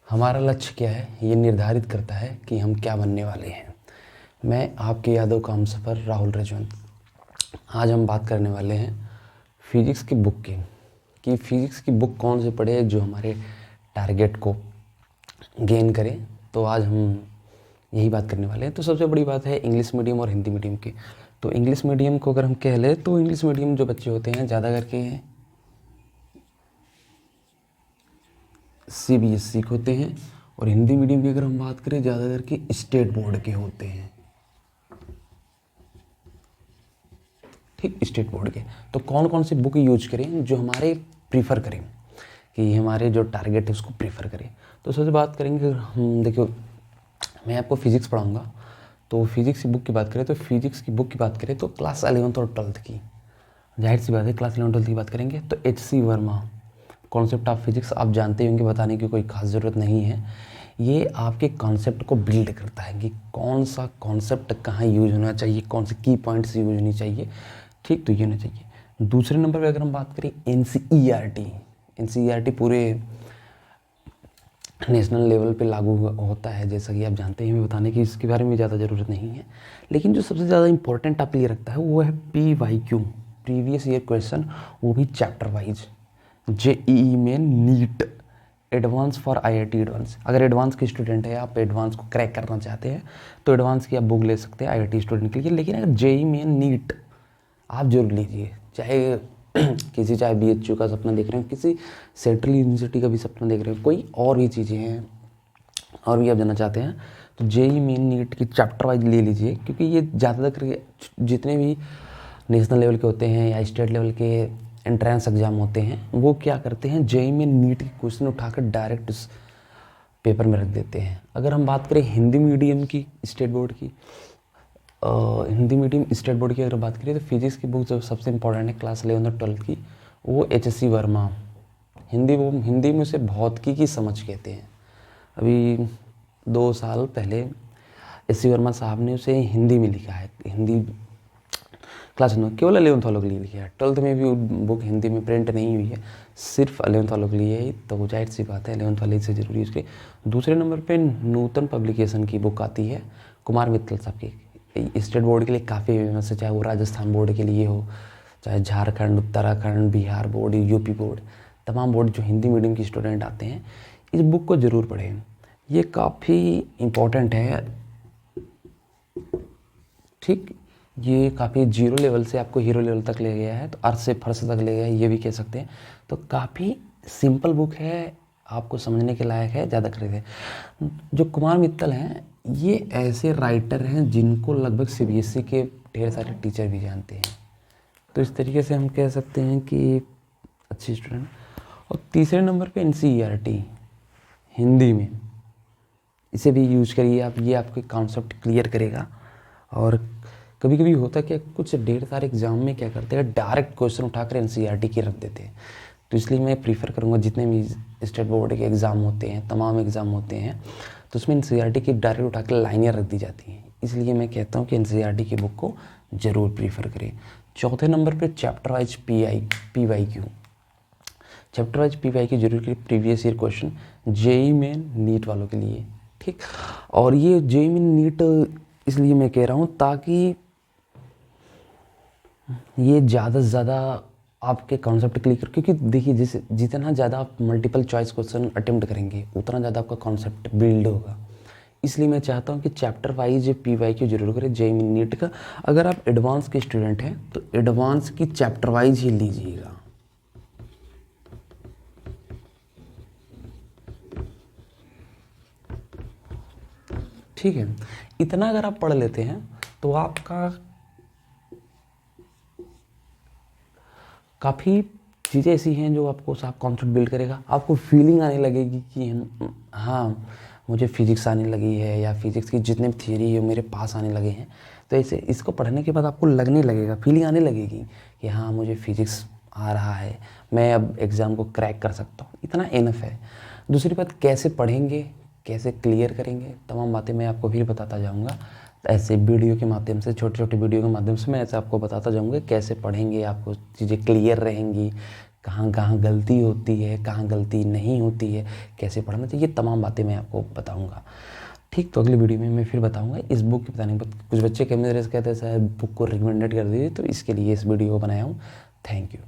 हमारा लक्ष्य क्या है, ये निर्धारित करता है कि हम क्या बनने वाले हैं। मैं आपके यादों का हमसफ़र राहुल रजवंत। आज हम बात करने वाले हैं फिजिक्स की बुक की, कि फिजिक्स की बुक कौन से पढ़े जो हमारे टारगेट को गेन करें। तो आज हम यही बात करने वाले हैं। तो सबसे बड़ी बात है इंग्लिश मीडियम और हिंदी मीडियम की। तो इंग्लिश मीडियम को अगर हम कह लें तो इंग्लिश मीडियम जो बच्चे होते हैं ज़्यादा करके CBSE के होते हैं, और हिंदी मीडियम की अगर हम बात करें ज़्यादा करके स्टेट बोर्ड के होते हैं। ठीक, स्टेट बोर्ड के। तो कौन कौन सी बुक यूज करें जो हमारे प्रीफर करें, कि हमारे जो टारगेट है उसको प्रीफर करें। तो सबसे बात करेंगे हम, देखियो मैं आपको फिज़िक्स पढ़ाऊँगा। तो फिज़िक्स की बुक की बात करें तो फिज़िक्स की बुक की बात करें तो क्लास 11th और 12th की, जाहिर सी बात है क्लास 11 12th की बात करेंगे तो HC Verma concept of physics आप जानते होंगे, बताने की कोई खास ज़रूरत नहीं है। ये आपके कॉन्सेप्ट को बिल्ड करता है कि कौन सा कॉन्सेप्ट कहाँ यूज होना चाहिए, कौन से की पॉइंट्स यूज होनी चाहिए। ठीक, तो ये होना चाहिए। दूसरे नंबर पे अगर हम बात करें NCERT पूरे नेशनल लेवल पे लागू होता है, जैसा कि आप जानते हैं। मैं बताने की इसके बारे में ज़्यादा ज़रूरत नहीं है। लेकिन जो सबसे ज़्यादा इंपॉर्टेंट आप ये रखता है वो है PYQ, प्रीवियस ईयर क्वेश्चन, वो भी चैप्टर वाइज। JEE में NEET advance for IIT advance, अगर एडवांस के स्टूडेंट है, आप एडवांस को क्रैक करना चाहते हैं तो एडवांस की आप बुक ले सकते हैं IIT स्टूडेंट के लिए। लेकिन अगर JEE में नीट आप जरूर लीजिए, चाहे चाहे BHU का सपना देख रहे हो, किसी सेंट्रल यूनिवर्सिटी का भी सपना देख रहे हो, कोई और भी चीज़ें हैं और भी आप जानना चाहते हैं, तो JEE मेन नीट की चैप्टर वाइज ले लीजिए। क्योंकि ये ज़्यादातर जितने भी नेशनल लेवल के होते हैं या स्टेट लेवल के एंट्रेंस एग्ज़ाम होते हैं, वो क्या करते हैं, JEE में नीट के क्वेश्चन उठाकर डायरेक्ट उस पेपर में रख देते हैं। अगर हम बात करें हिंदी मीडियम की स्टेट बोर्ड की, हिंदी मीडियम स्टेट बोर्ड की अगर बात करें तो फिजिक्स की बुक जो सबसे इंपॉर्टेंट है क्लास 11 और 12th की, वो HSC वर्मा। हिंदी में उसे भौतिकी की समझ कहते हैं। अभी 2 साल पहले HSC वर्मा साहब ने उसे हिंदी में लिखा है, हिंदी क्लास में केवल 11th वालों के लिए लिखा है। 12th में भी वो बुक हिंदी में प्रिंट नहीं हुई है, सिर्फ 11th वालों के लिए ही। तो जाहिर सी बात है 11th वाले से ज़रूरी है उसके। दूसरे नंबर पे नूतन पब्लिकेशन की बुक आती है कुमार मित्तल साहब की, स्टेट बोर्ड के लिए काफ़ी फेमस है, चाहे वो राजस्थान बोर्ड के लिए हो, चाहे Jharkhand, Uttarakhand, Bihar board, UP board, तमाम बोर्ड जो हिंदी मीडियम के स्टूडेंट आते हैं इस बुक को ज़रूर पढ़ें। ये काफ़ी इम्पोर्टेंट है। ठीक, ये काफ़ी जीरो लेवल से आपको हीरो लेवल तक ले गया है, तो अर्थ से फर्श तक ले गया है, ये भी कह सकते हैं। तो काफ़ी सिंपल बुक है, आपको समझने के लायक है, ज़्यादा खरीदे। जो कुमार मित्तल हैं ये ऐसे राइटर हैं जिनको लगभग CBSE के ढेर सारे टीचर भी जानते हैं। तो इस तरीके से हम कह सकते हैं कि अच्छी स्टूडेंट। और तीसरे नंबर पे NCERT हिंदी में, इसे भी यूज करिए आप, ये आपके कॉन्सेप्ट क्लियर करेगा। और कभी कभी होता है कि कुछ ढेर सारे एग्जाम में क्या करते हैं, डायरेक्ट क्वेश्चन उठाकर NCERT के रख देते हैं। तो इसलिए मैं प्रीफर करूँगा जितने भी स्टेट बोर्ड के एग्ज़ाम होते हैं, तमाम एग्ज़ाम होते हैं, तो उसमें NCERT की डायरेक्ट उठा के लाइनें रख दी जाती हैं। इसलिए मैं कहता हूँ कि NCERT की बुक को ज़रूर प्रीफर करें। चौथे नंबर पे chapter wise PYQ, chapter wise PYQ जरूर करिए, प्रीवियस ईयर क्वेश्चन JEE में नीट वालों के लिए। ठीक, और ये JEE में नीट इसलिए मैं कह रहा हूँ ताकि ये ज़्यादा से ज़्यादा आपके कॉन्सेप्ट क्लियर, क्योंकि देखिए जैसे जितना ज़्यादा आप मल्टीपल चॉइस क्वेश्चन अटेम्प्ट करेंगे उतना ज़्यादा आपका कॉन्सेप्ट बिल्ड होगा। इसलिए मैं चाहता हूँ कि चैप्टर वाइज PYQ जरूर करें JEE नीट का। अगर आप एडवांस के स्टूडेंट हैं तो एडवांस की चैप्टर वाइज ही लीजिएगा। ठीक है, इतना अगर आप पढ़ लेते हैं तो आपका काफ़ी चीज़ें ऐसी हैं जो आपको साफ कॉन्सेप्ट बिल्ड करेगा। आपको फीलिंग आने लगेगी कि हाँ मुझे फिजिक्स आने लगी है, या फिजिक्स की जितने भी थियरी है मेरे पास आने लगे हैं। तो ऐसे इसको पढ़ने के बाद आपको लगने लगेगा, फीलिंग आने लगेगी कि हाँ मुझे फिजिक्स आ रहा है, मैं अब एग्ज़ाम को क्रैक कर सकता हूँ। इतना इनफ है। दूसरी बात, कैसे पढ़ेंगे, कैसे क्लियर करेंगे, तमाम बातें मैं आपको भी बताता जाऊँगा। ऐसे वीडियो के माध्यम से, छोटे छोटे वीडियो के माध्यम से मैं ऐसे आपको बताता जाऊँगा कैसे पढ़ेंगे, आपको चीज़ें क्लियर रहेंगी, कहाँ कहाँ गलती होती है, कहाँ गलती नहीं होती है, कैसे पढ़ना चाहिए, ये तमाम बातें मैं आपको बताऊँगा। ठीक, तो अगली वीडियो में मैं फिर बताऊँगा इस बुक के बताने के बाद। कुछ बच्चे मेरे से कहते हैं सर बुक को रिकमेंडेड कर दीजिए, तो इसके लिए इस वीडियो को बनाया हूँ। Thank you.